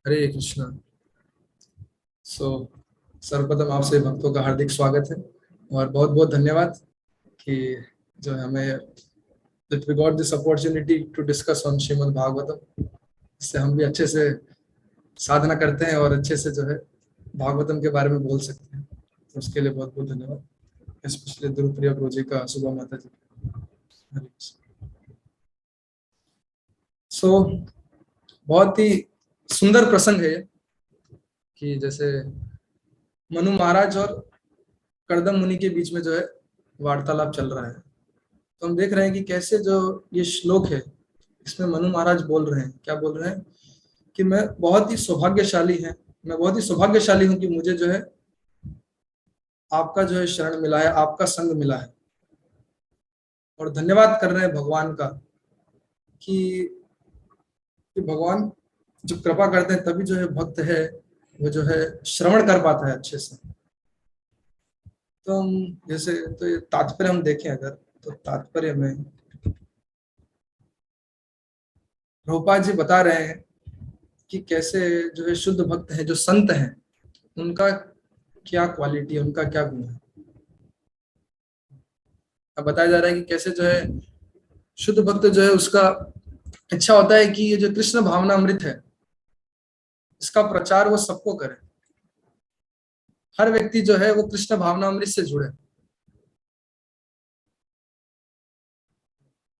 हरे कृष्णा। सो सर्वप्रथम आपसे भक्तों का हार्दिक स्वागत है और बहुत बहुत धन्यवाद कि जो है हमें that we got this opportunity to discuss on Shrimad Bhagavatam. इससे हम भी अच्छे से साधना करते हैं और अच्छे से जो है भागवतम के बारे में बोल सकते हैं। तो उसके लिए बहुत बहुत धन्यवाद, स्पेशली ध्रुव प्रिया जी का, सुबह माता जी का। हरे कृष्ण। सो बहुत ही सुंदर प्रसंग है ये कि जैसे मनु महाराज और कर्दम मुनि के बीच में जो है वार्तालाप चल रहा है। तो हम देख रहे हैं कि कैसे जो ये श्लोक है इसमें मनु महाराज बोल रहे हैं, क्या बोल रहे हैं कि मैं बहुत ही सौभाग्यशाली है, मैं बहुत ही सौभाग्यशाली हूं कि मुझे जो है आपका जो है शरण मिला है, आपका संग मिला है। और धन्यवाद कर रहे हैं भगवान का कि, भगवान जो कृपा करते हैं तभी जो है भक्त है वो जो है श्रवण कर पाता है अच्छे से। तो हम जैसे तो ये तात्पर्य हम देखें अगर, तो तात्पर्य में प्रभुपाद जी बता रहे हैं कि कैसे जो है शुद्ध भक्त है, जो संत हैं, उनका क्या क्वालिटी है, उनका क्या गुण है। अब बताया जा रहा है कि कैसे जो है शुद्ध भक्त जो है उसका इच्छा होता है कि ये जो कृष्ण भावना अमृत है इसका प्रचार वो सबको करे, हर व्यक्ति जो है वो कृष्ण भावना अमृत से जुड़े।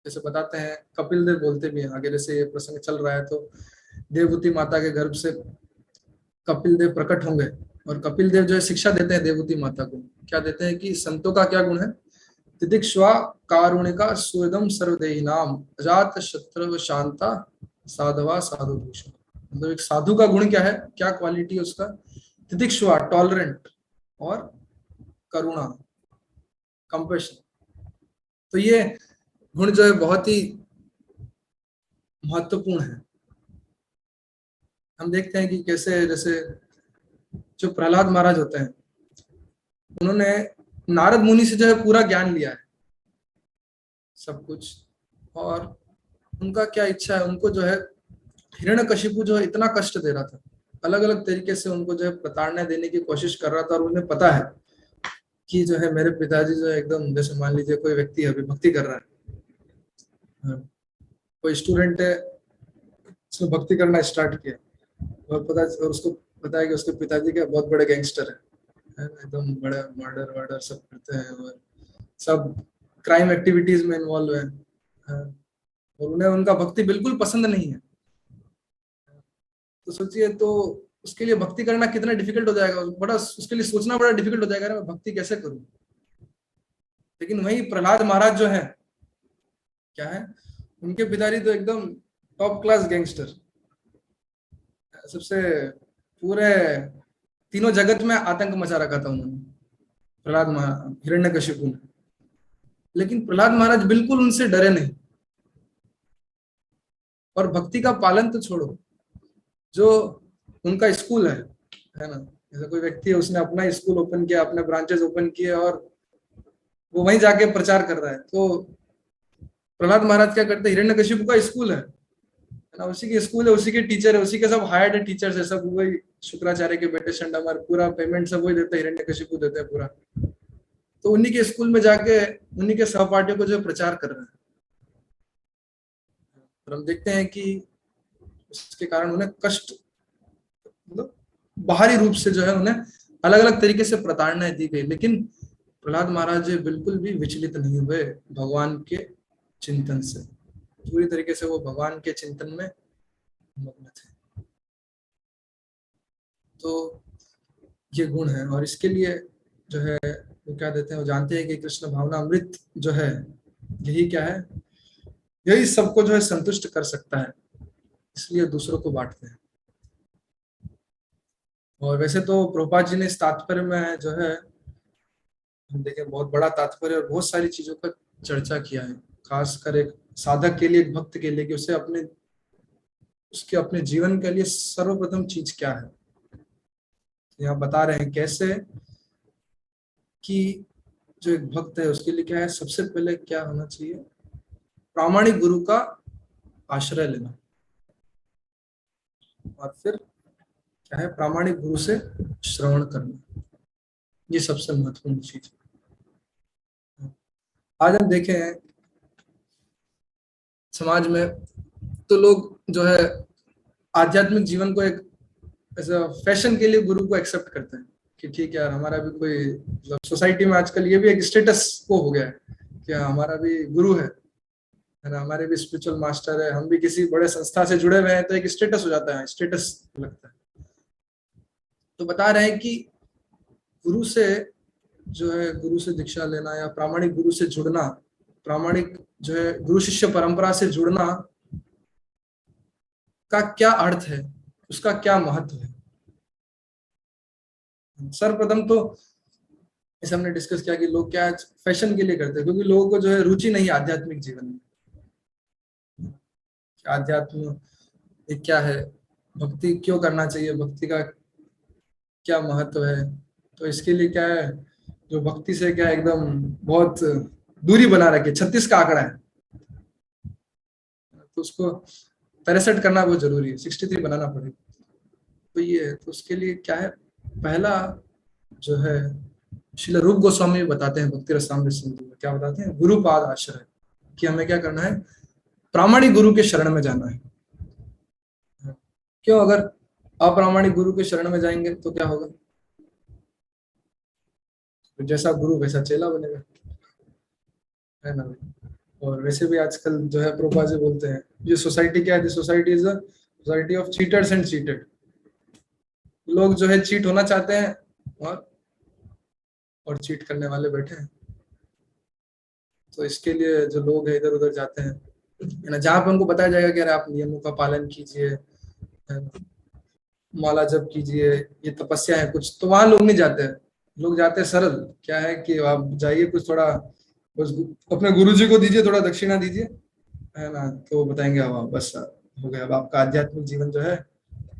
जैसे बताते हैं, कपिल देव बोलते भी हैं, आगे जैसे ये प्रसंग चल रहा है तो देवहूति माता के गर्भ से कपिल देव प्रकट होंगे और कपिल देव जो है शिक्षा देते हैं देवहूति माता को। क्या देते हैं कि संतों का क्या गुण है, तितिक्षवा कारुणिका सुहृदम सर्वदेहिनाम अजात शत्रु शांता साधवा साधु भूषण। मतलब एक साधु का गुण क्या है, क्या क्वालिटी है उसका, तितिक्षवा टॉलरेंट और करुणा कंपैशन। तो ये गुण जो है बहुत ही महत्वपूर्ण है। हम देखते हैं कि कैसे जैसे जो प्रहलाद महाराज होते हैं उन्होंने नारद मुनि से जो है पूरा ज्ञान लिया है सब कुछ, और उनका क्या इच्छा है, उनको जो है हिरण्यकशिपु जो है इतना कष्ट दे रहा था, अलग अलग तरीके से उनको जो है प्रताड़ना देने की कोशिश कर रहा था। और उन्हें पता है कि जो है मेरे पिताजी जो है एकदम, जैसे मान लीजिए कोई व्यक्ति अभी भक्ति कर रहा है, हाँ, कोई स्टूडेंट है, उसने भक्ति करना स्टार्ट किया और पता, और उसको पता है कि उसके पिताजी क्या बहुत बड़े गैंगस्टर है ना, एकदम बड़े मर्डर वर्डर सब करते हैं और सब क्राइम एक्टिविटीज में इन्वॉल्व है, हाँ, और उन्हें उनका भक्ति बिल्कुल पसंद नहीं है। तो सोचिए, तो उसके लिए भक्ति करना कितना डिफिकल्ट हो जाएगा, बड़ा उसके लिए सोचना बड़ा डिफिकल्ट हो जाएगा ना, मैं भक्ति कैसे करूं। लेकिन वही प्रहलाद महाराज जो है, क्या है, उनके पिताजी तो एकदम टॉप क्लास गैंगस्टर, सबसे पूरे तीनों जगत में आतंक मचा रखा था उन्होंने, प्रहलाद महाराज हिरण्यकशिपु ने। लेकिन प्रहलाद महाराज बिल्कुल उनसे डरे नहीं, और भक्ति का पालन तो छोड़ो, जो उनका स्कूल है ना, जैसे कोई व्यक्ति है उसने अपना स्कूल ओपन किया, अपने ब्रांचेस ओपन किए और वो वहीं जाके प्रचार कर रहा है। तो प्रहलाद महाराज क्या करते हैं, हिरण्यकशिपु का स्कूल है ना, उसी के स्कूल है, उसी के टीचर है, उसी के सब हायर्ड टीचर्स है, सब वही शुक्राचार्य के बेटे शंडामार, पूरा पेमेंट सब वही देते हैं, हिरण्यकशिपु देते हैं पूरा। तो उन्हीं के स्कूल में जाके उन्हीं के सहपाठियों को जो प्रचार कर रहे हैं। और हम देखते हैं कि उसके कारण उन्हें कष्ट, मतलब बाहरी रूप से जो है उन्हें अलग अलग तरीके से प्रताड़ना दी गई, लेकिन प्रहलाद महाराज बिल्कुल भी विचलित नहीं हुए भगवान के चिंतन से, पूरी तरीके से वो भगवान के चिंतन में मग्न थे। तो ये गुण है, और इसके लिए जो है वो क्या देते हैं, वो जानते हैं कि कृष्ण भावना अमृत जो है यही क्या है, यही सबको जो है संतुष्ट कर सकता है, इसलिए दूसरों को बांटते हैं। और वैसे तो प्रभुपाद जी ने इस तात्पर्य में जो है, हम देखें, बहुत बड़ा तात्पर्य और बहुत सारी चीजों का चर्चा किया है, खासकर एक साधक के लिए, एक भक्त के लिए, कि उसे अपने, उसके अपने जीवन के लिए सर्वप्रथम चीज क्या है। यहाँ बता रहे हैं कैसे कि जो एक भक्त है उसके लिए क्या है, सबसे पहले क्या होना चाहिए, प्रामाणिक गुरु का आश्रय लेना, और फिर क्या है, प्रामाणिक गुरु से श्रवण करना, ये सबसे महत्वपूर्ण चीज है। आज हम देखें समाज में तो लोग जो है आध्यात्मिक जीवन को एक ऐसा फैशन के लिए गुरु को एक्सेप्ट करते हैं कि ठीक है यार, हमारा भी कोई मतलब सोसाइटी में आजकल ये भी एक स्टेटस को हो गया है कि हाँ, हमारा भी गुरु है ना, हमारे भी स्पिरिचुअल मास्टर है, हम भी किसी बड़े संस्था से जुड़े हुए हैं, तो एक स्टेटस हो जाता है, स्टेटस लगता है। तो बता रहे हैं कि गुरु से जो है, गुरु से दीक्षा लेना या प्रामाणिक गुरु से जुड़ना, प्रामाणिक जो है गुरु शिष्य परंपरा से जुड़ना का क्या अर्थ है, उसका क्या महत्व है। सर्वप्रथम तो इसे हमने डिस्कस किया कि लोग क्या फैशन के लिए करते हैं, क्योंकि लोगों को जो है रुचि नहीं है आध्यात्मिक जीवन में। आध्यात्म ये क्या है, भक्ति क्यों करना चाहिए, भक्ति का क्या महत्व है। तो इसके लिए क्या है, जो भक्ति से क्या एकदम बहुत दूरी बना रखी है, 36 का आंकड़ा है, तो उसको 63 करना बहुत जरूरी है, 63 बनाना पड़ेगा। तो ये है, तो उसके लिए क्या है, पहला जो है श्रील रूप गोस्वामी बताते हैं भक्ति रसामृत सिंधु में, क्या बताते हैं, गुरुपाद आश्रय, कि हमें क्या करना है, प्रामाणिक गुरु के शरण में जाना है। क्यों, अगर अप्रामाणिक गुरु के शरण में जाएंगे तो क्या होगा, तो जैसा गुरु वैसा चेला बनेगा, है ना भाई। और वैसे भी आजकल जो है प्रभुपाद जी बोलते हैं, ये सोसाइटी क्या है, society is a society of cheaters and cheated. लोग जो है चीट होना चाहते हैं और चीट करने वाले बैठे हैं। तो इसके लिए जो लोग हैं इधर उधर जाते हैं, है ना, जहाँ पे उनको बताया जाएगा कि अरे आप नियमों का पालन कीजिए, है ना, माला जप कीजिए, ये तपस्या है कुछ, तो वहां लोग नहीं जाते हैं। लोग जाते हैं सरल, क्या है कि आप जाइए कुछ थोड़ा, बस अपने गुरुजी को दीजिए, थोड़ा दक्षिणा दीजिए, है ना, तो वो बताएंगे अब बस हो गया, अब आपका आध्यात्मिक जीवन जो है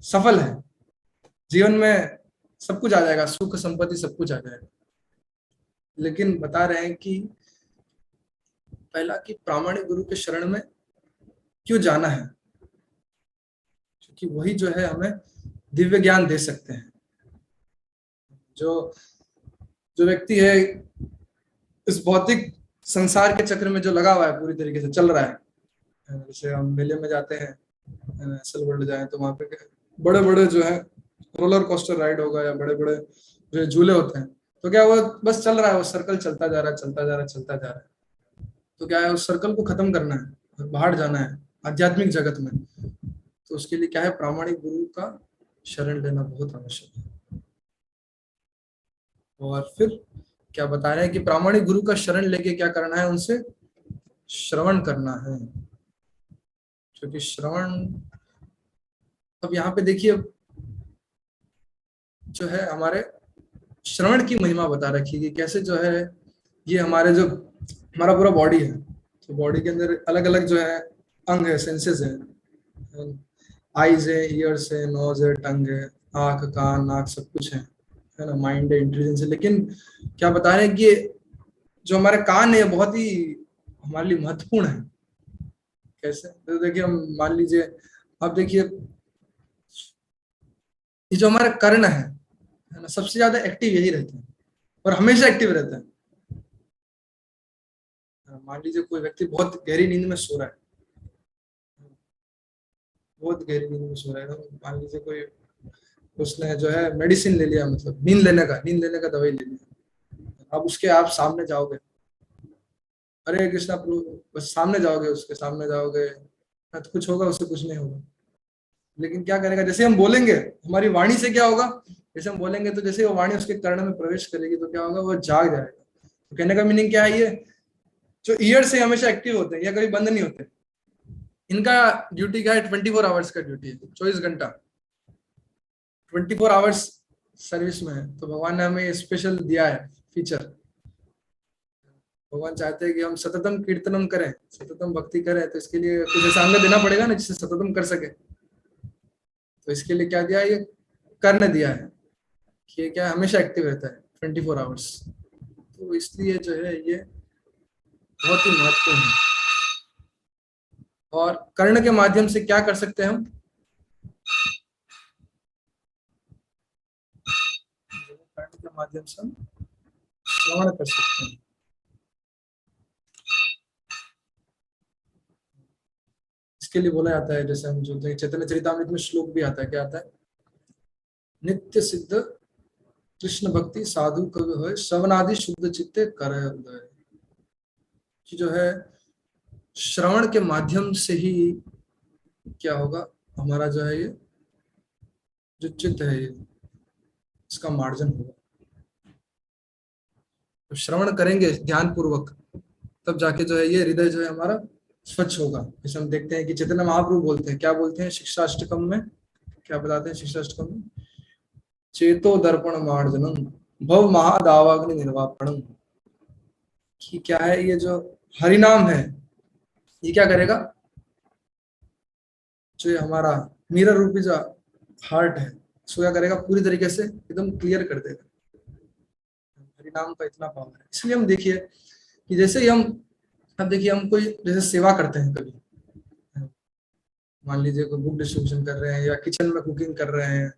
सफल है, जीवन में सब कुछ आ जाएगा, सुख संपत्ति सब कुछ आ जाएगा। लेकिन बता रहे हैं कि पहला कि प्रामाणिक गुरु के शरण में क्यों जाना है, क्योंकि वही जो है हमें दिव्य ज्ञान दे सकते हैं। जो जो व्यक्ति है इस भौतिक संसार के चक्र में जो लगा हुआ है, पूरी तरीके से चल रहा है, जैसे हम मेले में जाते हैं, एसल वर्ल्ड जाए तो वहां पे बड़े बड़े जो है रोलर कोस्टर राइड होगा या बड़े बड़े जो झूले होते हैं, तो क्या वो बस चल रहा है, वो सर्कल चलता जा रहा है, चलता जा रहा है, चलता जा रहा है। तो क्या है, उस सर्कल को खत्म करना है और बाहर जाना है आध्यात्मिक जगत में। तो उसके लिए क्या है, प्रामाणिक गुरु का शरण लेना बहुत आवश्यक है। और फिर क्या बता रहे हैं कि प्रामाणिक गुरु का शरण लेके क्या करना है, उनसे श्रवण करना है। क्योंकि श्रवण, अब यहाँ पे देखिए जो है हमारे श्रवण की महिमा बता रखी है कि कैसे जो है ये हमारे जो हमारा पूरा बॉडी है, तो बॉडी के अंदर अलग अलग जो है अंग है, सेंसेस है, आईज है, ईयर्स है, नोज है, टंग है, आंख कान नाक सब कुछ है ना, माइंड है, इंटेलिजेंस है। लेकिन क्या बता रहे हैं कि जो हमारे कान है बहुत ही हमारे लिए महत्वपूर्ण है। कैसे, तो देखिए हम मान लीजिए, अब देखिए ये जो हमारा कर्ण है ना, सबसे ज्यादा एक्टिव यही रहता है और हमेशा एक्टिव रहता है। मान लीजिए कोई व्यक्ति बहुत गहरी नींद में सो रहा है, बहुत गहरी नींद में सो रहा है, तो मान लीजिए कोई उसने जो है मेडिसिन ले लिया, मतलब नींद लेने का दवाई ले लिया। अब उसके आप सामने जाओगे, अरे कृष्णा प्रभु, बस सामने जाओगे, उसके सामने जाओगे तो कुछ होगा, उससे कुछ नहीं होगा। लेकिन क्या करेगा, जैसे हम बोलेंगे, हमारी वाणी से क्या होगा, जैसे हम बोलेंगे तो जैसे वो वाणी उसके कर्ण में प्रवेश करेगी तो क्या होगा, वो जाग जाएगा। तो कहने का मीनिंग क्या है, ये जो ईयर से हमेशा एक्टिव होते हैं या कभी बंद नहीं होते, इनका ड्यूटी क्या है, 24 आवर्स का ड्यूटी है, 24 घंटा, 24 आवर्स सर्विस में है। तो भगवान ने हमें स्पेशल दिया है फीचर। भगवान चाहते हैं कि हम सततम कीर्तनम करें, सततम भक्ति करें, तो इसके लिए कुछ ऐसा अंग देना पड़ेगा ना जिससे सततम कर सके। तो इसके लिए क्या दिया है, ये करने दिया है कि ये क्या हमेशा एक्टिव रहता है 24 आवर्स। तो इसलिए जो है ये बहुत ही महत्वपूर्ण है। और कर्ण के माध्यम से क्या कर सकते हैं हम, माध्यम से हम श्रवण कर सकते हैं। इसके लिए बोला जाता है, जैसे हम जो चैतन्य चरितामृत में श्लोक भी आता है, क्या आता है, नित्य सिद्ध कृष्ण भक्ति साधु कवि हो श्रवणादि शुद्ध चित्ते करे उदय, कि जो है श्रवण के माध्यम से ही क्या होगा, हमारा जो है ये जो चित्त है ये इसका मार्जन होगा। तो श्रवण करेंगे ध्यान पूर्वक, तब जाके जो है ये हृदय जो है हमारा स्वच्छ होगा। जैसे हम देखते हैं कि चैतन्य महाप्रभु बोलते हैं, क्या बोलते हैं शिक्षाष्टकम में, क्या बताते हैं शिक्षाष्टकम में, चेतो दर्पण मार्जनम भव महादावाग्नि निर्वापणम, कि क्या है ये जो हरिनाम है ये क्या करेगा, जो ये हमारा मिरर रूपी जो हार्ट है उसको क्या करेगा, पूरी तरीके से एकदम क्लियर कर देगा। हरिनाम का इतना पावर है। इसलिए हम देखिए कि जैसे ही हम, अब देखिए हम कोई जैसे सेवा करते हैं कभी, मान लीजिए कोई बुक डिस्ट्रीब्यूशन कर रहे हैं या किचन में कुकिंग कर रहे हैं,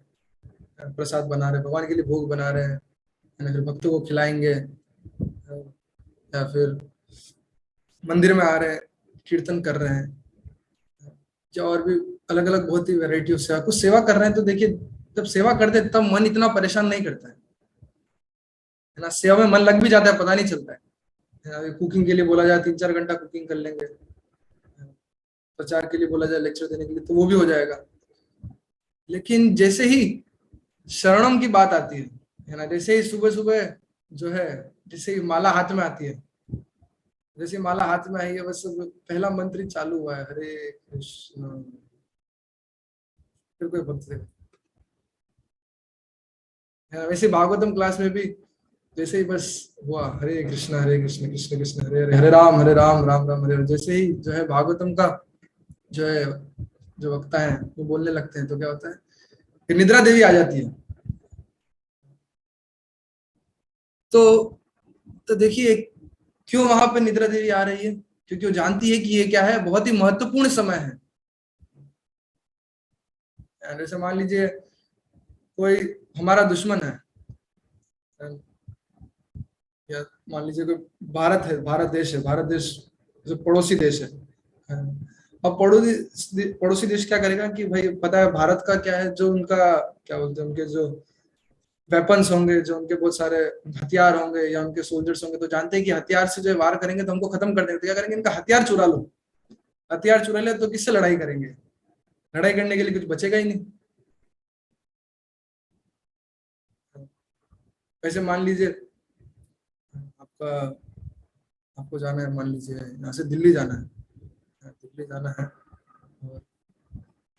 प्रसाद बना रहे हैं, भगवान के लिए भोग बना रहे हैं, फिर भक्तों को खिलाएंगे, या फिर मंदिर में आ रहे हैं कीर्तन कर रहे हैं, या और भी अलग अलग बहुत ही वैरायटी ऑफ सेवा, कुछ सेवा कर रहे हैं, तो देखिए जब सेवा करते हैं तब मन इतना परेशान नहीं करता है ना, सेवा में मन लग भी जाता है, पता नहीं चलता है। कुकिंग के लिए बोला जाए 3-4 घंटा कुकिंग कर लेंगे, प्रचार के लिए बोला जाए लेक्चर देने के लिए तो वो भी हो जाएगा। लेकिन जैसे ही शरणम की बात आती है ना, जैसे ही सुबह सुबह जो है, जैसे ही माला हाथ में आती है, जैसे माला हाथ में आई है, बस पहला मंत्र चालू हुआ है, हरे कृष्ण, फिर कोई भक्त है। वैसे भागवतम क्लास में भी जैसे ही बस हुआ हरे कृष्ण कृष्ण कृष्ण हरे हरे, हरे राम राम राम हरे हरे, जैसे ही जो है भागवतम का जो है जो वक्ता है वो बोलने लगते हैं, तो क्या होता है, फिर निद्रा देवी आ जाती है। तो देखिए क्यों वहां पे निद्रा देवी आ रही है, क्योंकि वो जानती है कि ये क्या है, बहुत ही महत्वपूर्ण समय है। जैसे मान लीजिए कोई हमारा दुश्मन है, या मान लीजिए कोई भारत है, भारत देश है, भारत देश जो पड़ोसी देश है, अब पड़ोसी देश क्या करेगा कि भाई पता है भारत का क्या है, जो उनका क्या बोलते हैं, उनके जो वेपन्स होंगे, जो उनके बहुत सारे हथियार होंगे या उनके सोल्जर्स होंगे, तो जानते हैं कि हथियार से जो वार करेंगे तो हमको खत्म कर देंगे, तो क्या करेंगे, इनका हथियार चुरा लो। हथियार चुरा ले तो किससे लड़ाई करेंगे, लड़ाई करने के लिए कुछ बचेगा ही नहीं। वैसे मान लीजिए आपको जाना है, मान लीजिए यहाँ से दिल्ली जाना है, दिल्ली जाना है, और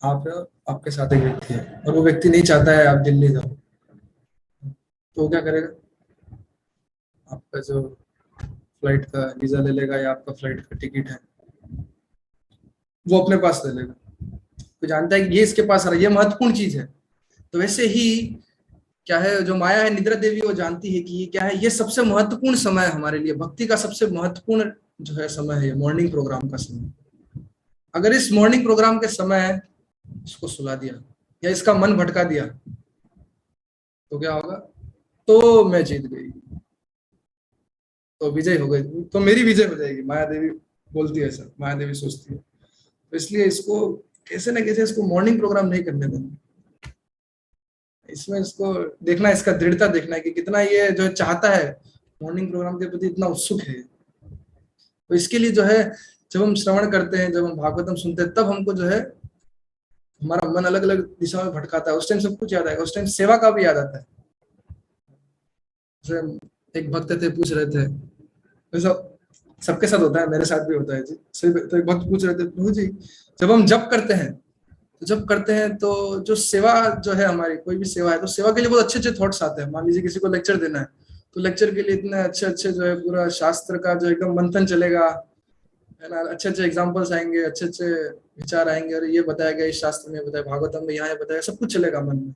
आप आपके साथ एक व्यक्ति है और वो व्यक्ति नहीं चाहता है आप दिल्ली जाओ, तो क्या करेगा, आपका जो फ्लाइट का वीजा ले लेगा या आपका फ्लाइट का टिकट है वो अपने पास ले लेगा, तो जानता है कि ये इसके पास आ रहा है, ये महत्वपूर्ण चीज है। तो वैसे ही क्या है, जो माया है निद्रा देवी, वो जानती है कि ये क्या है, ये सबसे महत्वपूर्ण समय है हमारे लिए, भक्ति का सबसे महत्वपूर्ण जो है समय है मॉर्निंग प्रोग्राम का समय। अगर इस मॉर्निंग प्रोग्राम के समय इसको सुला दिया या इसका मन भटका दिया तो क्या होगा, तो मैं जीत गई, तो विजय हो गई, तो मेरी विजय हो जाएगी। माया देवी बोलती है सर, माया देवी सोचती है। तो इसलिए इसको कैसे ना कैसे इसको मॉर्निंग प्रोग्राम नहीं करने देना, इसमें इसको देखना, इसका दृढ़ता देखना है कि कितना ये जो चाहता है मॉर्निंग प्रोग्राम के प्रति, इतना उत्सुक है। तो इसके लिए जो है जब हम श्रवण करते हैं, जब हम भागवतम सुनते हैं, तब हमको जो है हमारा मन अलग अलग दिशा में भटकाता है, उस टाइम सब कुछ याद आएगा, उस टाइम सेवा का भी याद आता है। एक भक्त थे, पूछ रहे थे, तो सबके साथ होता है, मेरे साथ भी होता है जी। तो एक भक्त पूछ रहे थे, प्रभु जी जब हम जप करते हैं तो जो सेवा जो है हमारी, कोई भी सेवा है, तो सेवा के लिए बहुत अच्छे अच्छे थॉट्स आते हैं। मान लीजिए किसी को लेक्चर देना है, तो लेक्चर के लिए इतने अच्छे अच्छे जो है पूरा शास्त्र का जो एकदम मंथन चलेगा, है ना, अच्छे अच्छे एग्जाम्पल्स आएंगे, अच्छे अच्छे विचार आएंगे, और ये बताया गया इस शास्त्र में, बताया भागवतम में, यहाँ बताया, सब कुछ चलेगा मन में,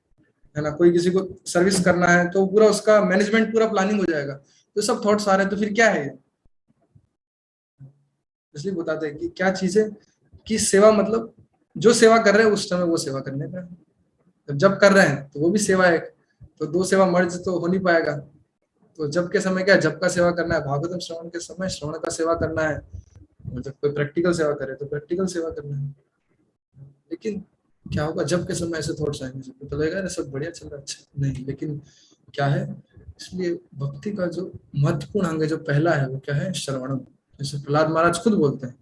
है ना। कोई किसी को सर्विस करना है तो पूरा उसका मैनेजमेंट पूरा प्लानिंग हो जाएगा, तो सब थॉट्स आ रहे हैं, तो फिर क्या है ये, इसलिए बताते हैं कि क्या चीज है कि सेवा मतलब जो सेवा कर रहे हैं उस समय वो सेवा करने का, जब कर रहे हैं तो वो भी सेवा है, तो दो सेवा मर्ज तो हो नहीं पाएगा। तो जप के समय क्या, जप का सेवा करना है, भागवतम श्रवण के समय श्रवण का सेवा करना है, और जब कोई प्रैक्टिकल सेवा करे तो प्रैक्टिकल सेवा करना है। लेकिन क्या होगा, जब के समय ऐसे थॉट्स आएंगे, सबको तो लगेगा सब बढ़िया चल रहा है, अच्छा नहीं, लेकिन क्या है, इसलिए भक्ति का जो महत्वपूर्ण अंग है, जो पहला है, वो क्या है, श्रवणम। जैसे प्रहलाद महाराज खुद बोलते हैं,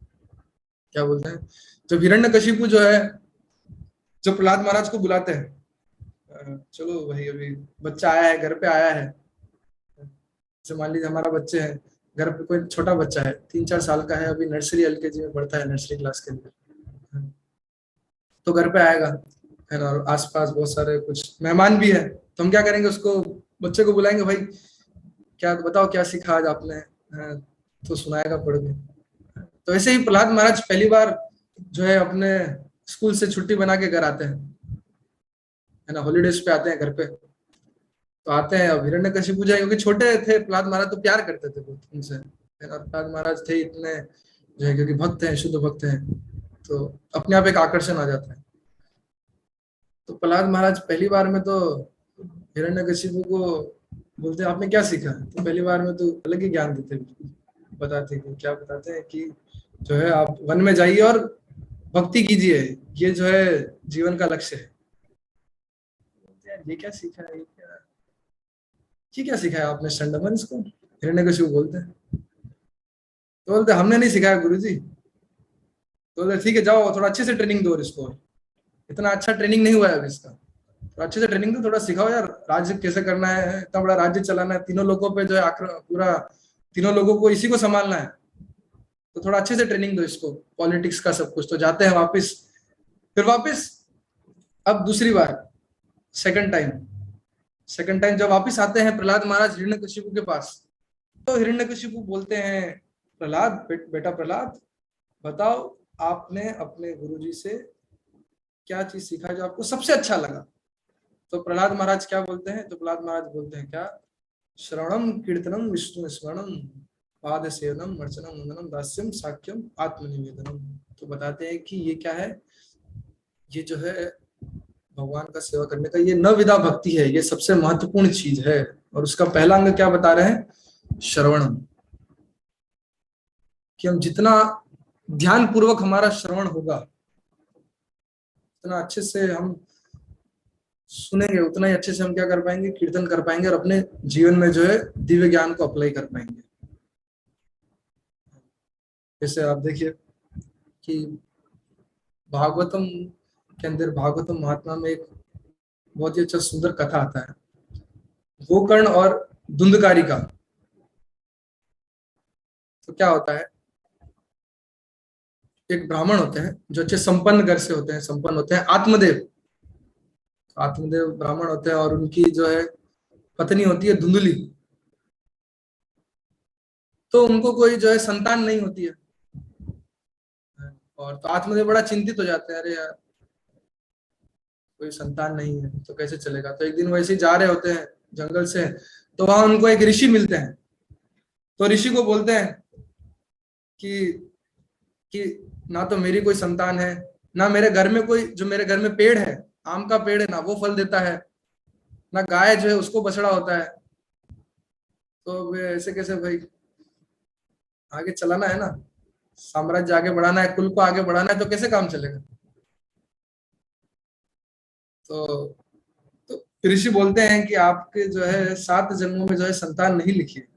क्या बोलते हैं, जब हिरण्यकशिपु जो है, जो प्रहलाद महाराज को बुलाते हैं, चलो भाई अभी बच्चा आया है, घर पे आया है, जैसे मान लीजिए हमारा बच्चे है, घर पे कोई छोटा बच्चा है, 3-4 साल का है, अभी नर्सरी एलकेजी में पढ़ता है, नर्सरी क्लास के लिए, तो घर पे आएगा है ना, और आसपास बहुत सारे कुछ मेहमान भी है, तो हम क्या करेंगे, उसको बच्चे को बुलाएंगे, भाई क्या बताओ क्या सीखा आज आपने, तो सुनाएगा पढ़ के। तो ऐसे ही प्रहलाद महाराज पहली बार जो है अपने स्कूल से छुट्टी बना के घर आते हैं, है ना, हॉलीडेज पे आते हैं घर पे, तो आते हैं, अब हिरण्यकशिपु जो है, क्योंकि छोटे थे प्रहलाद महाराज तो प्यार करते थे बहुत उनसे, है ना, प्रहलाद महाराज थे इतने जो है, क्योंकि भक्त हैं, शुद्ध भक्त हैं, तो अपने आप एक आकर्षण आ जाता है। तो प्रहलाद महाराज पहली बार में तो हिरण्यकशिपु को बोलते हैं आपने क्या सीखा, तो पहली बार में तो अलग ही ज्ञान देते हैं, बताते हैं कि क्या, बताते हैं कि जो है आप वन में जाइए और भक्ति कीजिए, ये जो है जीवन का लक्ष्य है। यार ये क्या सीखा है, ये क्या सिखाया आपने शंडमन इसको, हिरण्यकशिपु बोलते हैं, तो बोलते हमने नहीं सिखाया गुरुजी, तो बोलते ठीक है जाओ थोड़ा अच्छे से ट्रेनिंग दो इसको, इतना अच्छा ट्रेनिंग नहीं हुआ है अभी इसका, तो अच्छे से ट्रेनिंग दो, थोड़ा सिखाओ यार, राज्य कैसे करना है, इतना बड़ा राज्य चलाना है, तीनों लोगों पे जो है पूरा, तीनों लोगों को इसी को संभालना है, तो थोड़ा अच्छे से ट्रेनिंग दो इसको, पॉलिटिक्स का सब कुछ। तो जाते हैं वापस, फिर वापस, अब दूसरी बार, सेकंड टाइम जब वापस आते हैं प्रहलाद महाराज हिरण्यकशिपु के पास, तो हिरण्यकशिपु बोलते हैं प्रहलाद, बेटा प्रहलाद, बताओ आपने अपने गुरुजी से क्या चीज सीखा जो आपको सबसे अच्छा लगा। तो प्रहलाद महाराज क्या बोलते हैं, तो प्रहलाद महाराज बोलते हैं क्या, श्रवणम कीर्तनम विष्णु स्मरणम पाद सेवनम अर्चनम वंदनम दास्यम साक्ष्यम आत्मनिवेदनम। तो बताते हैं कि ये क्या है, ये जो है भगवान का सेवा करने का ये नवविधा भक्ति है, ये सबसे महत्वपूर्ण चीज है, और उसका पहला अंग क्या बता रहे हैं, श्रवणम, कि हम जितना ध्यान पूर्वक हमारा श्रवण होगा, उतना अच्छे से हम सुनेंगे, उतना ही अच्छे से हम क्या कर पाएंगे, कीर्तन कर पाएंगे, और अपने जीवन में जो है दिव्य ज्ञान को अप्लाई कर पाएंगे। जैसे आप देखिए कि भागवतम के अंदर, भागवतम महात्मा में एक बहुत ही अच्छा सुंदर कथा आता है, गोकर्ण और धुंधकारी का। तो क्या होता है, एक ब्राह्मण होते हैं जो अच्छे संपन्न घर से होते हैं, संपन्न होते हैं, आत्मदेव, आत्मदेव ब्राह्मण होते हैं, और उनकी जो है पत्नी होती है धुंधली, तो उनको कोई जो है संतान नहीं होती है, और तो आत्मदेव बड़ा चिंतित हो जाते हैं, अरे यार कोई संतान नहीं है तो कैसे चलेगा। तो एक दिन वैसे ही जा रहे होते हैं जंगल से, तो वहां उनको एक ऋषि मिलते हैं, तो ऋषि को बोलते हैं कि कि ना तो मेरी कोई संतान है, ना मेरे घर में कोई, जो मेरे घर में पेड़ है, आम का पेड़ है ना वो फल देता है, ना गाय जो है उसको बछड़ा होता है, तो वे ऐसे कैसे भाई, आगे चलाना है ना, साम्राज्य आगे बढ़ाना है, कुल को आगे बढ़ाना है, तो कैसे काम चलेगा। तो तो ऋषि बोलते हैं कि आपके जो है 7 जन्मों में जो है संतान नहीं लिखी है।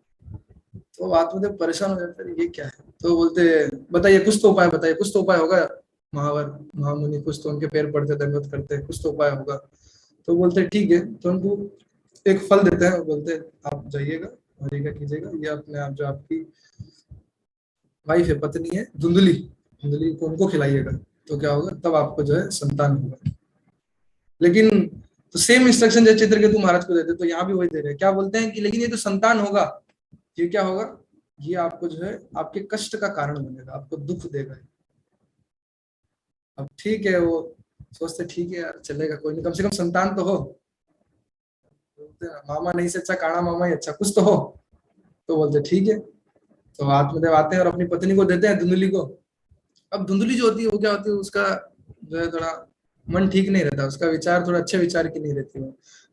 तो आत्मदेव परेशान हो जाते हैं, ये क्या है, तो बोलते बताइए कुछ तो उपाय बताइए, कुछ तो उपाय होगा महावर महामुनि, कुछ तो उनके पैर पड़ते, दंडवत करते, कुछ तो उपाय होगा। तो बोलते ठीक है, तो उनको एक फल देते हैं, बोलते आप जाइएगा और ये क्या कीजिएगा, ये अपने आप जो आपकी वाइफ है, पत्नी है धुंधली, धुंधली को उनको खिलाइएगा, तो क्या होगा, तब आपको जो है संतान होगा। लेकिन तो सेम इंस्ट्रक्शन जो चित्रकेतु महाराज को देते, तो यहाँ भी वही दे रहे हैं, क्या बोलते हैं कि लेकिन ये जो संतान होगा, ये क्या होगा, ये आपको जो है आपके कष्ट का कारण बनेगा, आपको दुख देगा। अब ठीक है, वो सोचते ठीक है यार चलेगा, कोई नहीं, कम से कम संतान तो हो, मामा नहीं से अच्छा काना मामा ही अच्छा, कुछ तो हो। तो बोलते ठीक है, तो आत्मदेव आते हैं और अपनी पत्नी को देते हैं धुंधली को। अब धुंधली जो होती है वो क्या होती है, उसका जो है थोड़ा मन ठीक नहीं रहता, उसका विचार थोड़ा अच्छे विचार की नहीं रहती,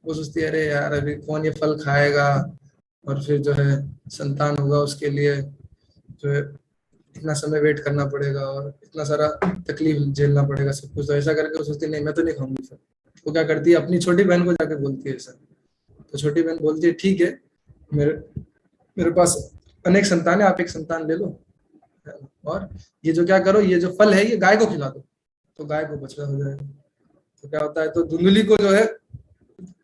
वो सोचती है अरे यार अभी कौन ये फल खाएगा, और फिर जो है संतान होगा, उसके लिए जो है इतना समय वेट करना पड़ेगा और इतना सारा तकलीफ झेलना पड़ेगा, सब कुछ। तो ऐसा करके वो सोचती नहीं, मैं तो नहीं खाऊंगी। फिर वो क्या करती है, अपनी छोटी बहन को जाके बोलती है ऐसा। तो छोटी बहन बोलती है ठीक है, मेरे मेरे पास अनेक संतान है, आप एक संतान ले लो, और ये जो क्या करो, ये जो फल है ये गाय को खिला दो, तो गाय को बछड़ा हो जाएगा। तो क्या होता है, तो धुंधली को जो है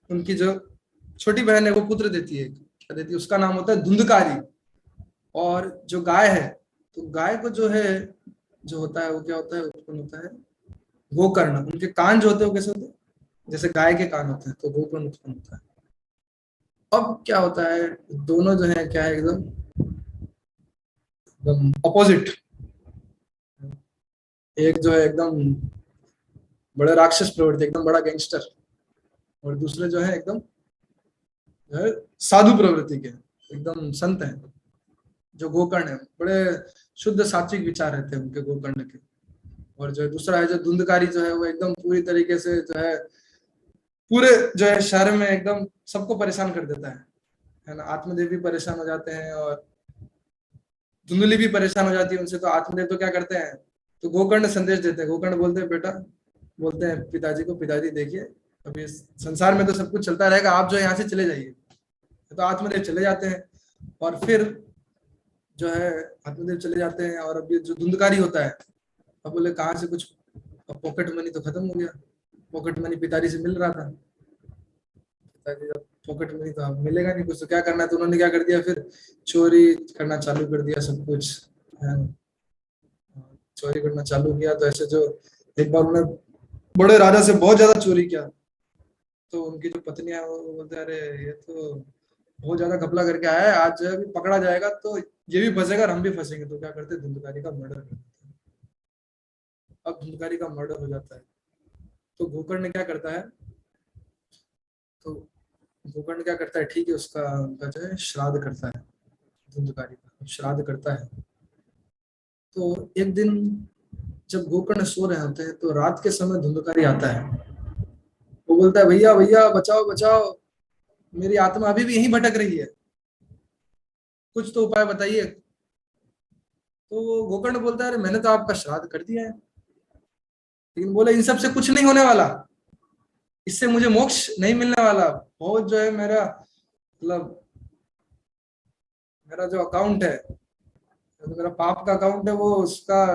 उनकी जो छोटी बहन है वो पुत्र देती है, क्या देती है, उसका नाम होता है धुंधकारी। और जो गाय है, तो गाय को जो है, जो होता है वो क्या होता है, उत्पन्न होता है गोकर्ण। उनके कान जो होते हैं वो कैसे होते हैं, जैसे गाय के कान होते हैं, तो गोकर्ण उत्पन्न होता है। अब क्या होता है, दोनों जो है क्या है, एकदम एकदम अपोजिट। एक जो है एकदम बड़े राक्षस प्रवृत्ति, एकदम बड़ा गैंगस्टर, और दूसरे जो है एकदम जो है साधु प्रवृत्ति के, एकदम संत हैं। जो गोकर्ण है, बड़े शुद्ध सात्विक विचार रहते हैं उनके, गोकर्ण के। और जो दूसरा है, जो धुंधकारी जो है, वो एकदम पूरी तरीके से जो है पूरे जो है शहर में एकदम सबको परेशान कर देता है ना। आत्मदेव भी परेशान हो जाते हैं और धुंधली भी परेशान हो जाती है उनसे। तो आत्मदेव तो क्या करते हैं, तो गोकर्ण संदेश देते हैं। गोकर्ण बोलते हैं, बेटा, बोलते हैं पिताजी को, पिताजी देखिए अभी इस संसार में तो सब कुछ चलता रहेगा, आप जो है यहाँ से चले जाइए। तो आत्मदेव चले जाते हैं, और फिर जो है आत्मदेव चले जाते हैं, और अब ये जो धुंधकारी होता है, अब बोले कहाँ से कुछ, पॉकेट मनी तो खत्म हो गया। पॉकेट मनी पिताजी से मिल रहा था, पिताजी अब पॉकेट मनी तो अब मिलेगा नहीं कुछ, तो क्या करना है, तो उन्होंने क्या कर दिया, फिर चोरी करना चालू कर दिया सब कुछ है। चोरी करना चालू किया, तो ऐसे जो एक बार उन्होंने बड़े राजा से बहुत ज्यादा चोरी किया, तो उनकी जो पत्नियां वो बोलते हैं, अरे ये तो बहुत ज्यादा घपला करके आया है, आज जो है अभी पकड़ा जाएगा तो ये भी फंसेगा और हम भी फंसेंगे। तो क्या करते हैं, धुंधकारी का मर्डर कर देते हैं। अब धुंधकारी का मर्डर हो जाता है, तो गोकर्ण क्या करता है, तो गोकर्ण क्या करता है, ठीक है, उसका उनका जो है श्राद्ध करता है, धुंधकारी का श्राद्ध करता है। तो एक दिन जब गोकर्ण सो रहे होते हैं, तो रात के समय धुंधकारी आता है। वो बोलता है, भैया भैया बचाओ बचाओ, मेरी आत्मा अभी भी यहीं भटक रही है, कुछ तो उपाय बताइए। तो वो गोकर्ण बोलता है, अरे मैंने तो आपका श्राद्ध कर दिया है, लेकिन बोले इन सब से कुछ नहीं होने वाला, इससे मुझे मोक्ष नहीं मिलने वाला। बहुत जो है मेरा मतलब मेरा जो अकाउंट है, तो मेरा पाप का अकाउंट है, वो उसका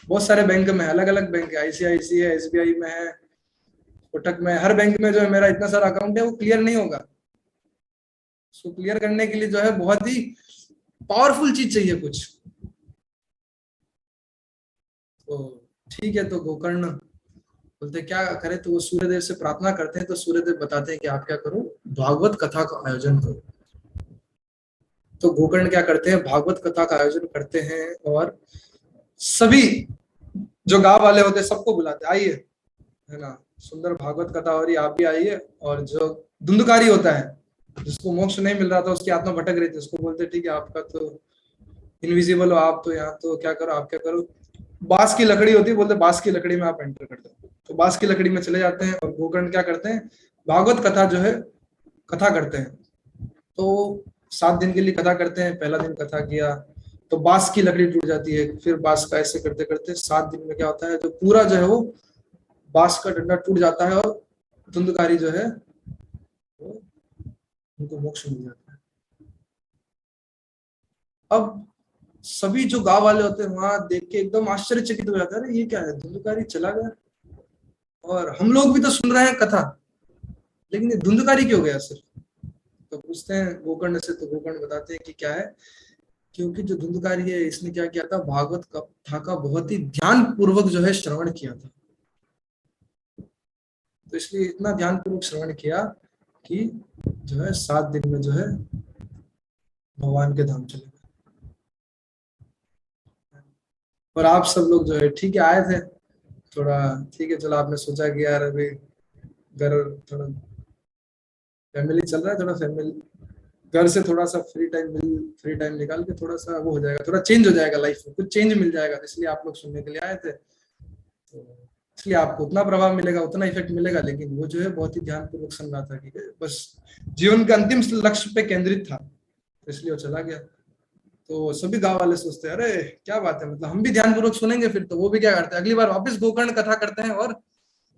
बहुत सारे बैंक में, अलग अलग बैंक है, आईसीआईसी है, एसबीआई में है, कोटक में, हर बैंक में जो है मेरा इतना सारा अकाउंट है, वो क्लियर नहीं होगा। उसको क्लियर करने के लिए जो है बहुत ही पावरफुल चीज चाहिए कुछ। तो ठीक है, तो गोकर्ण बोलते क्या करे, तो वो सूर्यदेव से प्रार्थना करते हैं। तो सूर्यदेव बताते हैं कि आप क्या करो, भागवत कथा का आयोजन करो। तो गोकर्ण क्या करते हैं, भागवत कथा का आयोजन करते हैं, और सभी जो गांव वाले होते हैं सबको बुलाते, आइए, है ना, सुंदर भागवत कथा हो रही, आप भी आइए। और जो धुंधकारी होता है, जिसको मोक्ष नहीं मिल रहा था, उसकी आत्मा भटक रही थी, उसको बोलते ठीक है, आपका तो इनविजिबल हो आप, तो यहाँ तो क्या करो, आप क्या करो, बांस की लकड़ी होती है, बोलते बांस की लकड़ी में आप एंटर कर दो। तो बांस की लकड़ी में चले जाते हैं, और गोकर्ण क्या करते हैं, भागवत कथा जो है कथा करते हैं। तो 7 दिन के लिए कथा करते हैं। पहला दिन कथा किया तो बांस की लकड़ी टूट जाती है, फिर बांस का ऐसे करते करते 7 दिन में क्या होता है, जो पूरा जो है वो बांस का डंडा टूट जाता है, और धुंधकारी जो है वो उनको मोक्ष मिल जाता है। अब सभी जो गांव वाले होते हैं वहां देख के एकदम आश्चर्यचकित हो जाता है, अरे ये क्या है, धुंधकारी चला गया, और हम लोग भी तो सुन रहे हैं कथा, लेकिन ये धुंधकारी क्यों गया सिर्फ। तो पूछते हैं गोकर्ण से, तो गोकर्ण बताते हैं कि क्या है, क्योंकि जो धुंधकारी है इसने क्या किया था, भागवत कथा का बहुत ही ध्यान पूर्वक जो है श्रवण किया था। तो इसलिए इतना ध्यान पूर्वक श्रवण किया कि जो है 7 दिन में जो है भगवान के धाम चले गए। और आप सब लोग जो है ठीक है आए थे, थोड़ा ठीक है, चलो आपने सोचा कि यार अभी घर थोड़ा फैमिली चल रहा है, थोड़ा फैमिली घर से थोड़ा सा फ्री टाइम निकाल के थोड़ा सा वो हो जाएगा, थोड़ा चेंज हो जाएगा लाइफ में, कुछ चेंज मिल जाएगा, इसलिए आप लोग सुनने के लिए आए थे। तो इसलिए आपको उतना प्रभाव मिलेगा, उतना इफेक्ट मिलेगा, लेकिन वो जो है बहुत ही ध्यान पूर्वक सुन रहा था कि बस जीवन के अंतिम लक्ष्य पे केंद्रित था। इसलिए वो चला गया। तो सभी गांव वाले सोचते हैं अरे क्या बात है, मतलब हम भी ध्यानपूर्वक सुनेंगे। फिर तो वो भी क्या करते हैं, अगली बार वापस गोकर्ण कथा करते हैं और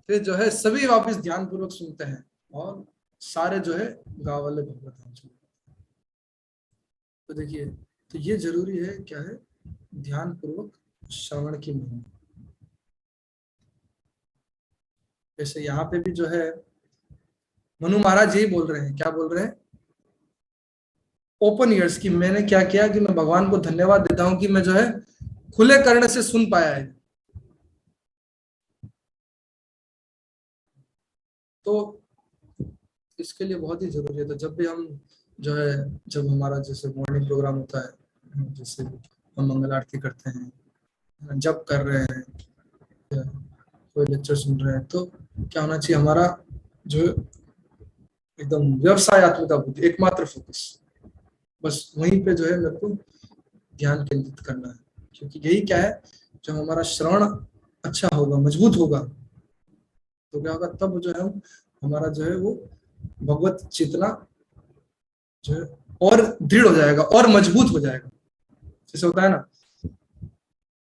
फिर जो है सभी वापस ध्यानपूर्वक सुनते हैं और सारे जो है गांव वाले भगवत धाम चले। तो देखिए, तो ये जरूरी है क्या है, ध्यानपूर्वक श्रवण की महिमा। जैसे यहाँ पे भी जो है मनु महाराज यही बोल रहे हैं, क्या बोल रहे हैं, ओपन ईयर्स की मैंने क्या किया कि मैं भगवान को धन्यवाद देता हूं कि मैं जो है खुले कर्ण से सुन पाया है। तो इसके लिए बहुत ही जरूरी है। तो जब भी हम जो है, जब हमारा जैसे मॉर्निंग प्रोग्राम होता है, जैसे हम मंगल आरती करते हैं, जब कर रहे हैं या कोई लेक्चर सुन रहे हैं, तो क्या होना चाहिए, हमारा जो एकदम व्यवसायत्मक बुद्धि, एकमात्र फोकस बस वहीं पे जो है मेरे को ध्यान केंद्रित करना है। क्योंकि यही क्या है, जब हमारा श्रवण अच्छा होगा, मजबूत होगा, तो क्या होगा, तब जो है हमारा जो है वो भगवत चेतना जो है और दृढ़ हो जाएगा और मजबूत हो जाएगा। जैसे होता है ना,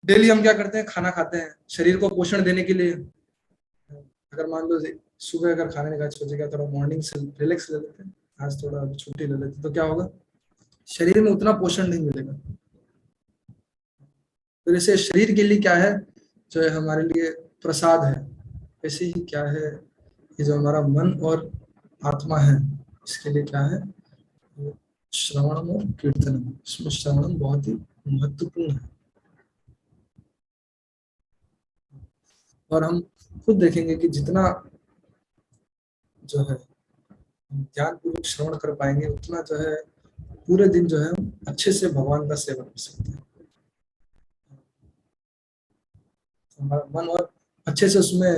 डेली हम क्या करते हैं, खाना खाते हैं शरीर को पोषण देने के लिए। अगर मान लो सुबह अगर खाने ने का सोचेगा थोड़ा मॉर्निंग से रिलैक्स ले लेते हैं, आज थोड़ा छुट्टी ले लेते, तो क्या होगा, शरीर में उतना पोषण नहीं मिलेगा। तो जैसे शरीर के लिए क्या है, जो है हमारे लिए प्रसाद है, वैसे ही क्या है, ये जो हमारा मन और आत्मा है, इसके लिए क्या है, श्रवणम और कीर्तनम। इसमें श्रवणम बहुत ही महत्वपूर्ण है। और हम खुद देखेंगे कि जितना जो है हम ध्यान पूर्वक श्रवण कर पाएंगे, उतना जो है पूरे दिन जो है हम अच्छे से भगवान का सेवन कर सकते हैं। हमारा मन और अच्छे से उसमें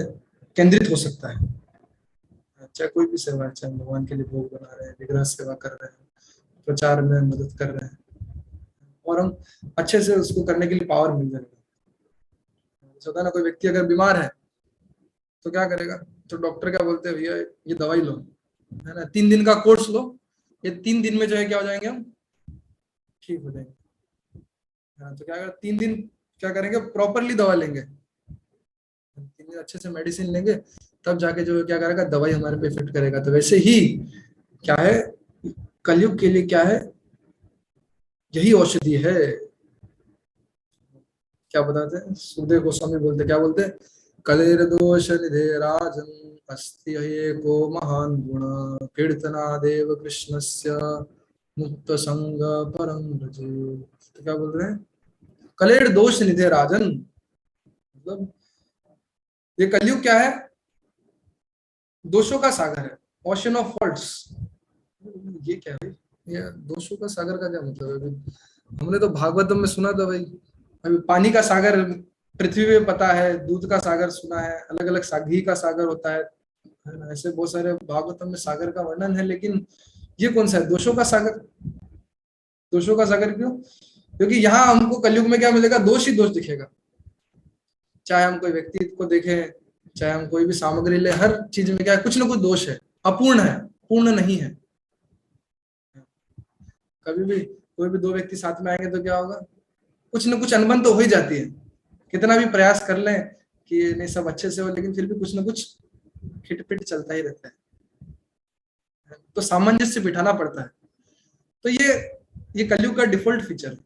केंद्रित हो सकता है। चाहे कोई भी सेवा है, चाहे भगवान के लिए भोग बना रहे हैं, विग्रह सेवा कर रहे हैं, प्रचार में मदद कर रहे हैं, और हम अच्छे से उसको करने के लिए पावर मिल जाएगा। होता है ना, कोई व्यक्ति अगर बीमार है तो क्या करेगा, तो डॉक्टर क्या बोलते हैं, भैया ये दवाई लो, है ना, 3 दिन का कोर्स लो, ये 3 दिन में जो है क्या हो जाएंगे हम, ठीक हो जाएंगे। हाँ, तो क्या करें, 3 दिन क्या करेंगे, प्रॉपरली दवा लेंगे, 3 दिन अच्छे से मेडिसिन लेंगे, तब जाके जो क्या करेगा, दवाई हमारे पे इफेक्ट करेगा। तो वैसे ही क्या है, कलयुग के लिए क्या है, यही औषधि है। क्या बताते हैं, सुखदेव गोस्वामी बोलते, क्या बोलते हैं, कलेर दोष निधे राजन अस्ति एको महान गुण कीर्तनादेव कृष्णस्य मुक्त संग परम रजे। तो क्या बोल रहे हैं, कलेर दोष निधे राजन, मतलब ये कलयुग क्या है, दोषों का सागर है, ओशन ऑफ फॉल्ट्स। ये क्या है, ये दोषों का सागर का क्या मतलब है, अभी हमने तो भागवतम में सुना था भाई, अभी पानी का सागर पृथ्वी में पता है, दूध का सागर सुना है, अलग अलग घी का सागर होता है ना, ऐसे बहुत सारे भागवतम में सागर का वर्णन है। लेकिन ये कौन सा है, दोषों का सागर। दोषों का सागर क्यों, क्योंकि यहाँ हमको कलयुग में क्या मिलेगा, दोष ही दोष दिखेगा। चाहे हम कोई व्यक्ति को देखें, चाहे हम कोई भी सामग्री ले, हर चीज में क्या है, कुछ ना कुछ दोष है, अपूर्ण है, पूर्ण नहीं है। कभी भी कोई भी दो व्यक्ति साथ में आएंगे तो क्या होगा, कुछ ना कुछ अनबन तो हो ही जाती है। कितना भी प्रयास कर लें कि नहीं सब अच्छे से हो, लेकिन फिर भी कुछ ना कुछ खिटपिट चलता ही रहता है। तो सामंजस्य बिठाना पड़ता है। तो ये कलयुग का डिफॉल्ट फीचर है।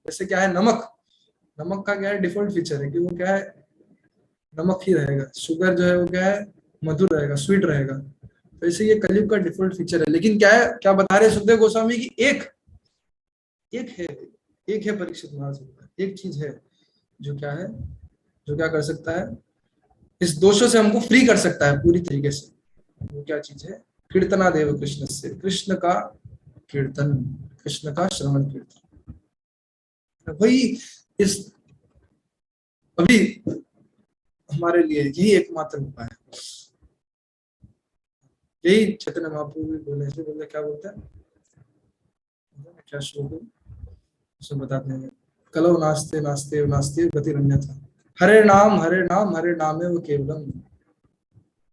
जैसे क्या है, नमक, नमक का क्या है, डिफॉल्ट फीचर है कि वो क्या है, नमक ही रहेगा। शुगर जो है वो क्या है, मधुर रहेगा, स्वीट रहेगा। तो ऐसे ये कलयुग का डिफॉल्ट फीचर है। लेकिन क्या है, क्या बता रहे सुखदेव गोस्वामी की, एक है, एक है परीक्षित महाराज, एक चीज है जो क्या है, जो क्या कर सकता है, इस दोषों से हमको फ्री कर सकता है पूरी तरीके से। वो क्या चीज है, कीर्तना देव कृष्ण से, कृष्ण का कीर्तन, कृष्ण का श्रवण कीर्तन, वही इस अभी हमारे लिए यही एकमात्र उपाय है। यही चैतन्य महाप्रभु भी बोले, ऐसे बोले, क्या बोलते हैं, क्या श्लोक है उसमें बताते हैं, कलो नास्ते नास्ते नास्ते गतिरन्यथा, हरे नाम हरे नाम हरे नामे वो केवलम,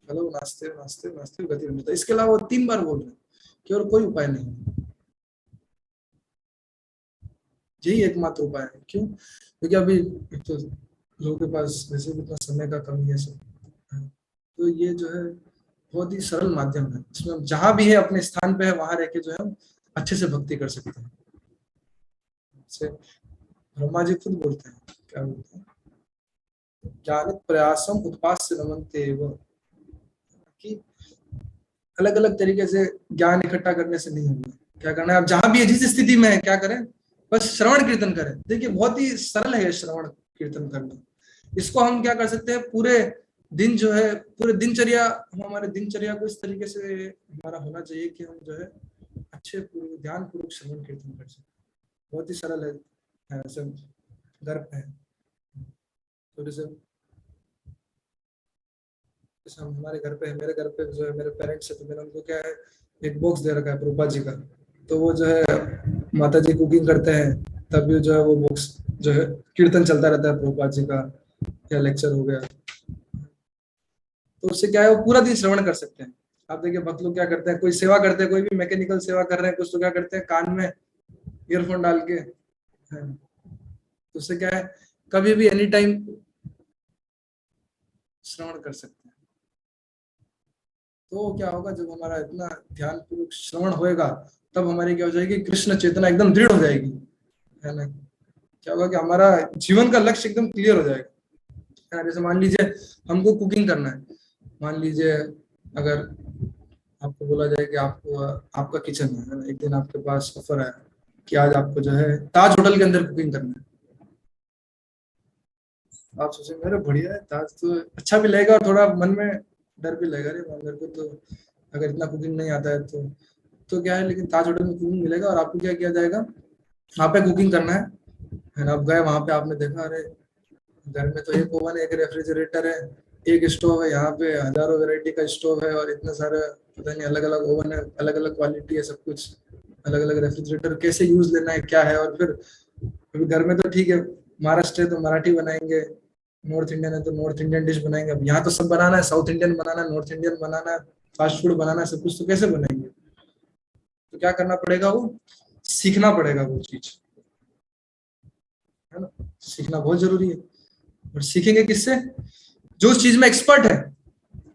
कलो नास्ते नास्ते नास्ते गतिरन्यथा। इसके अलावा वो 3 बार बोल रहे हैं कि और कोई उपाय नहीं। यही एकमात्र उपाय है। क्यों? क्योंकि अभी एक तो लोगों के पास वैसे भी इतना समय का कमी है सब है। तो ये जो है बहुत ही सरल माध्यम है, इसमें हम जहां भी है अपने स्थान पे है वहां रह के जो है हम अच्छे से भक्ति कर सकते हैं। जैसे ब्रह्मा जी खुद बोलते हैं, क्या बोलते हैं, ज्ञानित प्रयासम उत्पास्य नमन्ते एव, कि अलग अलग तरीके से ज्ञान इकट्ठा करने से नहीं होगा। क्या करना है, आप जहां भी है जिस स्थिति में है क्या करें, बस श्रवण कीर्तन करें। देखिए बहुत ही सरल है ये श्रवण कीर्तन करना। इसको हम क्या कर सकते हैं, पूरे दिन जो है, पूरे दिनचर्या, हम हमारे दिनचर्या को इस तरीके से हमारा होना चाहिए कि हम जो है अच्छे पूर्वक ध्यान पूर्वक श्रवण कीर्तन कर सकते। बहुत ही सरल है, ऐसे घर पे है। तो जैसे हम हमारे घर पे है, मेरे घर पे जो है मेरे पेरेंट्स है, तो मैंने उनको क्या है एक बॉक्स दे रखा है प्रभुपाद जी का। तो वो जो है माता जी कुकिंग करते हैं तब भी जो है वो बॉक्स जो है कीर्तन चलता रहता है प्रभुपाद जी का, या लेक्चर हो गया। तो उससे क्या है वो पूरा दिन श्रवण कर सकते हैं। आप देखिए भक्त लोग क्या करते हैं, कोई सेवा करते हैं, कोई भी मैकेनिकल सेवा कर रहे हैं, कुछ तो क्या करते हैं कान में ईयरफोन डाल के, है। तो उससे क्या है कभी भी एनी टाइम श्रवण कर सकते हैं। तो क्या होगा, जब हमारा इतना ध्यान पूर्वक श्रवण होएगा तब हमारी क्या हो जाएगी, कृष्ण चेतना एकदम दृढ़ हो जाएगी, है ना। क्या होगा कि हमारा जीवन का लक्ष्य एकदम क्लियर हो जाएगा। जैसे मान लीजिए हमको कुकिंग करना है, मान लीजिए अगर आपको बोला जाए कि आपको आपका किचन है ना, एक दिन आपके पास ऑफर है कि आज आपको जो है ताज होटल के अंदर कुकिंग करना है। आप सोचेंगे अरे बढ़िया है, ताज तो अच्छा भी लगेगा और थोड़ा मन में डर भी लगेगा, अरे मेरे को तो अगर इतना कुकिंग नहीं आता है तो क्या है, लेकिन ताज होटल में कुकिंग मिलेगा और आपको क्या किया जाएगा, वहाँ पे कुकिंग करना है ना। आप गए वहां पे, आपने देखा अरे घर में तो एक ओवन है, एक रेफ्रिजरेटर है, एक स्टोव है, यहाँ पे हजारों वैरायटी का स्टोव है और इतने सारे पता नहीं अलग अलग ओवन है, अलग अलग क्वालिटी है, सब कुछ अलग अलग रेफ्रिजरेटर कैसे यूज लेना है क्या है। और फिर अभी घर में तो ठीक है, महाराष्ट्र है तो मराठी बनाएंगे, नॉर्थ इंडियन है तो नॉर्थ इंडियन डिश बनाएंगे। अब यहाँ तो सब बनाना है, साउथ इंडियन बनाना है, नॉर्थ इंडियन बनाना है, फास्ट फूड बनाना है, सब कुछ तो कैसे बनाएंगे। तो क्या करना पड़ेगा, वो सीखना पड़ेगा वो चीज, है ना। सीखना बहुत जरूरी है। और सीखेंगे किससे, जो उस चीज में एक्सपर्ट है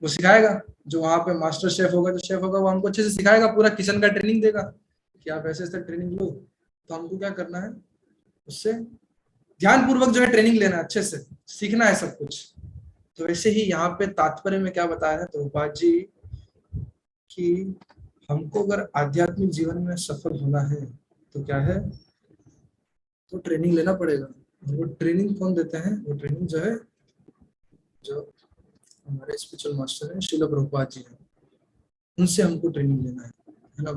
वो सिखाएगा। जो वहां पे मास्टर शेफ होगा, जो शेफ होगा वो हमको अच्छे से सिखाएगा, पूरा किचन का ट्रेनिंग देगा कि आप ऐसे ऐसे ट्रेनिंग लो। तो हमको क्या करना है, उससे ध्यान पूर्वक जो है ट्रेनिंग लेना है, अच्छे से सीखना है सब कुछ। तो ऐसे ही यहाँ पे तात्पर्य में क्या बताया है प्रभुपाद जी कि हमको अगर आध्यात्मिक जीवन में सफल होना है तो क्या है, तो ट्रेनिंग लेना पड़ेगा। और वो ट्रेनिंग कौन देते हैं, वो ट्रेनिंग जो है जो हमारे स्पिरिचुअल मास्टर हैं श्रील प्रभुपाद जी हैं, उनसे हमको ट्रेनिंग लेना है ना।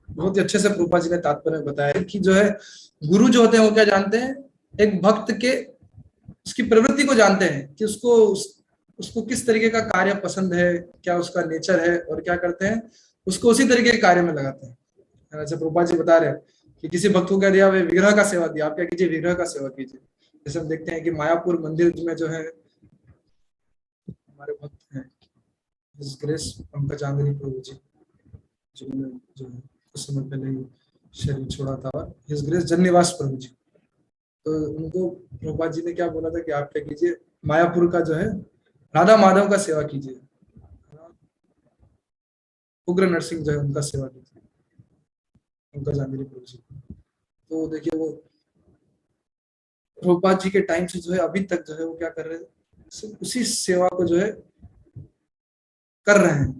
बहुत ही अच्छे से प्रभुपाद जी ने तात्पर्य में बताया है कि जो है गुरु जो होते हैं वो क्या जानते हैं, एक भक्त के उसकी प्रवृत्ति को जानते हैं कि उसको किस तरीके का कार्य पसंद है, क्या उसका नेचर है, और क्या करते हैं उसको उसी तरीके के कार्य में लगाते हैं। जैसे प्रभुपाद जी बता रहे हैं कि किसी भक्त को क्या दिया, वे विग्रह का सेवा दिया, आप क्या कीजिए विग्रह का सेवा कीजिए। जैसे हम देखते हैं कि मायापुर मंदिर में जो है हमारे भक्त हैं हिज ग्रेस पंकज आंगरी प्रभु जी, जिन्होंने जो है कुछ समय पहले ही शरीर छोड़ा था, और हिज ग्रेस जन्निवास प्रभु जी। तो उनको प्रभुपाद जी ने क्या बोला था कि आप क्या कीजिए, मायापुर का जो है राधा माधव का सेवा कीजिए, उग्र नरसिंह जो है उनका सेवा कीजिए, उनका जानगिरी प्रभु जी। तो देखिए वो प्रभुपाद जी के टाइम से जो है अभी तक जो है वो क्या कर रहे हैं, उसी सेवा को जो है कर रहे हैं।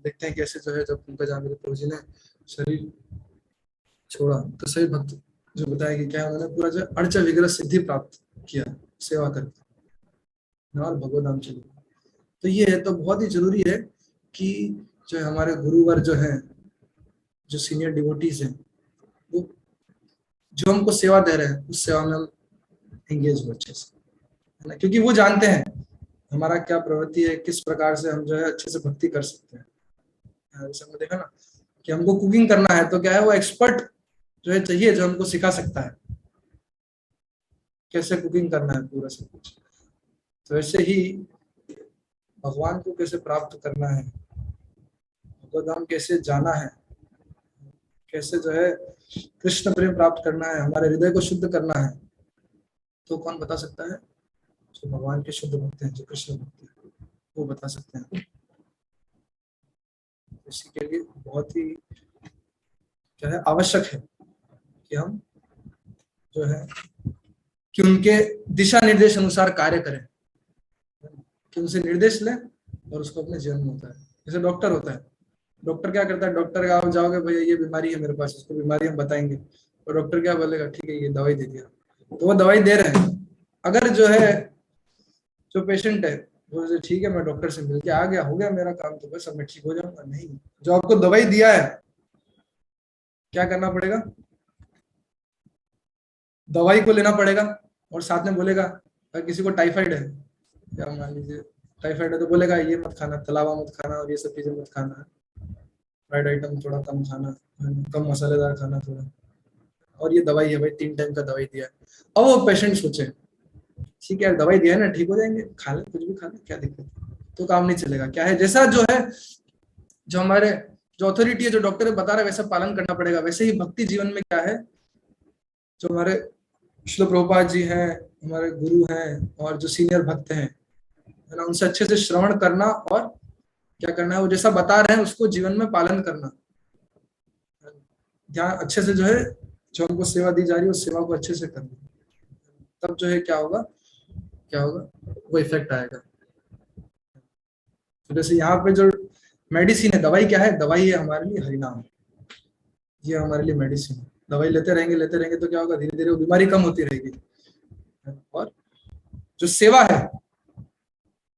देखते हैं कैसे जो है जब उनका जानगिरी प्रभु जी ने शरीर छोड़ा तो सही भक्त जो बताया कि क्या उन्होंने पूरा जो है अर्च विग्रह सिद्धि प्राप्त किया सेवा करके, और भगवत चले। तो ये है, तो बहुत ही जरूरी है कि जो है हमारे गुरुवर जो है, जो सीनियर डिवोटीज हैं, वो जो हमको सेवा दे रहे हैं उस सेवा में हम एंगेज हो अच्छे से, है ना। क्योंकि वो जानते हैं हमारा क्या प्रवृत्ति है, किस प्रकार से हम जो है अच्छे से भक्ति कर सकते हैं। जैसे हमने देखा ना कि हमको कुकिंग करना है तो क्या है, वो एक्सपर्ट जो है चाहिए, जो हमको सिखा सकता है कैसे कुकिंग करना है पूरा सब कुछ। तो ऐसे ही भगवान को कैसे प्राप्त करना है, भगवत धाम कैसे जाना है, कैसे जो है कृष्ण प्रेम प्राप्त करना है, हमारे हृदय को शुद्ध करना है, तो कौन बता सकता है? जो भगवान के शुद्ध भक्त हैं, जो कृष्ण भक्त हैं, वो बता सकते हैं। इसी के लिए बहुत ही क्या है आवश्यक है कि हम जो है कि उनके दिशा निर्देश अनुसार कार्य करें, कि उनसे निर्देश लें और उसको अपने जीवन में उतारें। जैसे डॉक्टर होता है, डॉक्टर क्या करता है, डॉक्टर का आप जाओगे भैया ये बीमारी है मेरे पास, उसको बीमारी हम बताएंगे, और डॉक्टर क्या बोलेगा, ठीक है ये दवाई दे दिया, तो वो दवाई दे रहे हैं। अगर जो है जो पेशेंट है वो जो ठीक है मैं डॉक्टर से मिलके आ गया, हो गया मेरा काम, तो बस अब मैं ठीक हो जाऊंगा, नहीं, जो आपको दवाई दिया है क्या करना पड़ेगा, दवाई को लेना पड़ेगा, और साथ में बोलेगा अगर किसी को टाइफाइड है, या मान लीजिए टाइफाइड है, तो बोलेगा ये मत खाना, तलावा मत खाना और ये सब चीजें मत खाना, फ्राइड आइटम थोड़ा कम खाना, कम मसालेदार खाना थोड़ा, और ये दवाई है भाई, 3 टाइम का दवाई दिया है। अब वो पेशेंट सोचे ठीक है यार दवाई दिया है ना, ठीक हो जाएंगे, खा ले कुछ भी खा ले, क्या दिक्कत है, तो काम नहीं चलेगा। क्या है जैसा जो है जो हमारे जो अथॉरिटी है, जो डॉक्टर बता रहा है वैसा पालन करना पड़ेगा। वैसे ही भक्ति जीवन में क्या है, जो हमारे श्रील प्रभुपाद जी हैं, हमारे गुरु हैं और जो सीनियर भक्त हैं, है ना, उनसे अच्छे से श्रवण करना और क्या करना है, वो जैसा बता रहे हैं उसको जीवन में पालन करना, ध्यान अच्छे से जो है जो हमको सेवा दी जा रही है उस सेवा को अच्छे से करना, तब जो है क्या होगा, क्या होगा, वो इफेक्ट आएगा। तो जैसे यहाँ पे जो मेडिसिन है, दवाई क्या है, दवाई है हमारे लिए हरिनाम, ये हमारे लिए मेडिसिन है। दवाई लेते रहेंगे तो क्या होगा, धीरे धीरे वो बीमारी कम होती रहेगी। और जो सेवा है,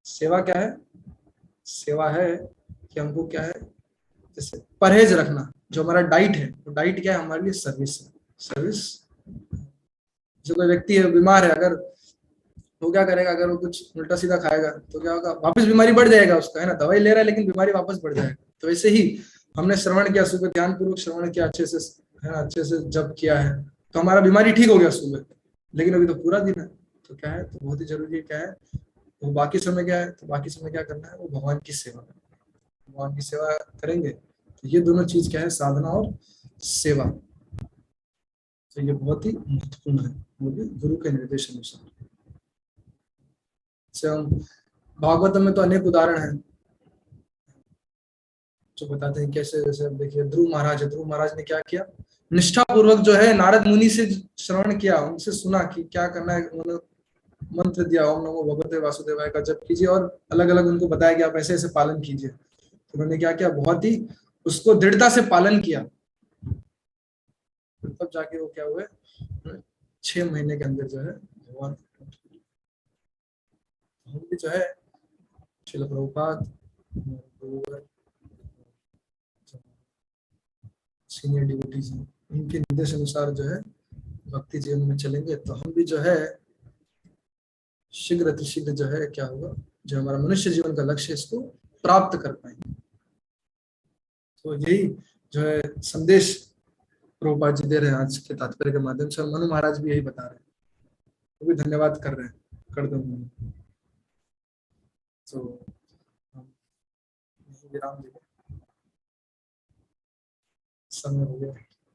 सेवा क्या है, सेवा है कि हमको क्या है, जैसे परहेज रखना, जो हमारा डाइट है, वो डाइट क्या है हमारे लिए, सर्विस है, सर्विस। जो कोई व्यक्ति है बीमार है, अगर वो क्या करेगा, अगर वो कुछ उल्टा सीधा खाएगा तो क्या होगा, वापस बीमारी बढ़ जाएगा उसका, है ना, दवाई ले रहा है लेकिन बीमारी वापस बढ़ जाएगा। तो वैसे ही हमने श्रवण किया, सुबह ध्यान पूर्वक श्रवण किया अच्छे से, है ना, अच्छे से जप किया है, तो हमारा बीमारी ठीक हो गया सुबह, लेकिन अभी तो पूरा दिन है, तो क्या है, तो बहुत ही जरूरी है क्या है, तो बाकी समय क्या है, तो बाकी समय क्या करना है, वो भगवान की सेवा करना है। भगवान की सेवा करेंगे तो ये दोनों चीज क्या है, साधना और सेवा, तो ये बहुत ही महत्वपूर्ण है, वो भी गुरु के निर्देश अनुसार। से हम भागवत में तो अनेक उदाहरण हैं जो बताते हैं कैसे, जैसे अब देखिए ध्रुव महाराज है, ध्रुव महाराज ने क्या किया, निष्ठा पूर्वक जो है नारद मुनि से श्रवण किया, उनसे सुना कि क्या करना है, उन्होंने मंत्र दिया, ओम नमो भगवते वासुदेवाय का जप कीजिए, और अलग अलग उनको बताया कि आप ऐसे ऐसे पालन कीजिए। तो उन्होंने क्या किया, बहुत ही उसको दृढ़ता से पालन किया, तब जाके वो क्या हुए, 6 महीने के अंदर जो है भगवान, हम भी जो है श्रील प्रभुपाद सीनियर डिवोटीज हैं, उनके निर्देश अनुसार जो है भक्ति जीवन में चलेंगे तो हम भी जो है शीघ्र अतिशीघ्र जो है क्या होगा, जो हमारा मनुष्य जीवन का लक्ष्य है इसको प्राप्त कर पाएंगे। तो यही जो है संदेश प्रभुपाद जी दे रहे हैं आज के तात्पर्य के माध्यम से, और मनु महाराज भी यही बता रहे हैं, वो भी धन्यवाद कर रहे हैं, कर दो उन्होंने। तो हम यहीं विराम देंगे, समय हो गया।